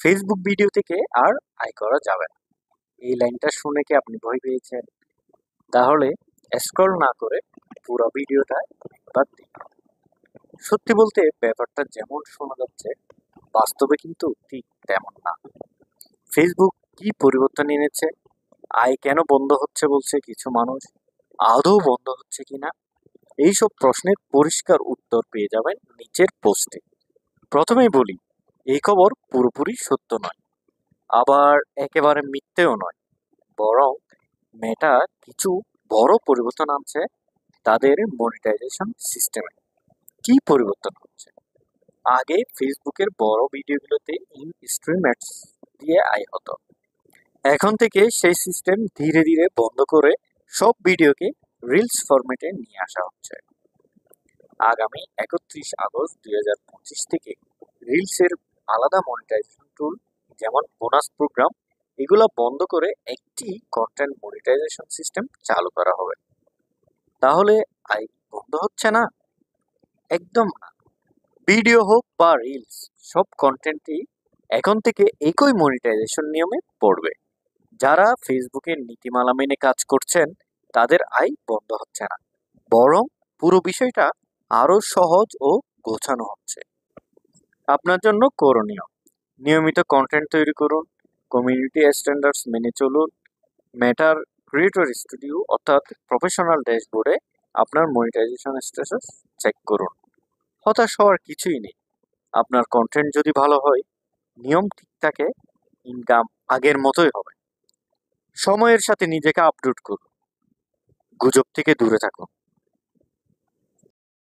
Facebook video থেকে আর আয় করা যাবে না। এই লাইনটা শুনে কি আপনি ভয় পেয়েছেন? তাহলে স্ক্রল না করে পুরো ভিডিওটা একবার দেখুন। সত্যি বলতে ব্যাপারটা যেমন শোনা যাচ্ছে, বাস্তবে কিন্তু ঠিক তেমন না। ফেসবুক কি পরিবর্তন এনেছে? আয় কেন বন্ধ হচ্ছে বলছে কিছু মানুষ? আদৌ বন্ধ হচ্ছে কিনা? এইসব প্রশ্নের পরিষ্কার উত্তর পেয়ে যাবেন নিচের পোস্টে। প্রথমেই বলি, এই খবর পুরোপুরি সত্য নয়, আবার একেবারে মিথ্যেও নয়। বরং মেটা কিছু বড় পরিবর্তন আনছে তাদের মনিটাইজেশন সিস্টেমে। কি পরিবর্তন হচ্ছে? আগে ফেসবুকের বড় ভিডিওগুলোতে ইন স্ট্রিম অ্যাডস দিয়ে আয় হতো। এখন থেকে সেই সিস্টেম ধীরে ধীরে বন্ধ করে সব ভিডিওকে রিলস ফরম্যাটে নিয়ে আসা হচ্ছে। আগামী ৩১ আগস্ট ২০২৫ থেকে রিলসের আলাদা মনিটাইজেশন টুল যেমন বোনাস প্রোগ্রাম এগুলো বন্ধ করে একটি কন্টেন্ট মনিটাইজেশন সিস্টেম চালু করা হবে। তাহলে আয় বন্ধ হচ্ছে না? একদম না। ভিডিও হোক বা রিলস, সব কন্টেন্টই এখন থেকে একই মনিটাইজেশন নিয়মে পড়বে। যারা ফেসবুকের নীতিমালা মেনে কাজ করছেন তাদের আয় বন্ধ হচ্ছে না, বরং পুরো বিষয়টা আরো সহজ ও গোছানো হচ্ছে। আপনার জন্য করণীয়: নিয়মিত কন্টেন্ট তৈরি করুন, কমিউনিটি স্ট্যান্ডার্ডস মেনে চলুন, মেটার ক্রিয়েটর স্টুডিও অর্থাৎ প্রফেশনাল ড্যাশবোর্ডে আপনার মনিটাইজেশন স্ট্যাটাস চেক করুন। হতাশ হওয়ার কিছুই নেই। আপনার কন্টেন্ট যদি ভালো হয়, নিয়ম ঠিক থাকে, ইনকাম আগের মতোই হবে। সময়ের সাথে নিজেকে আপডেট করুন, গুজব থেকে দূরে থাকুন।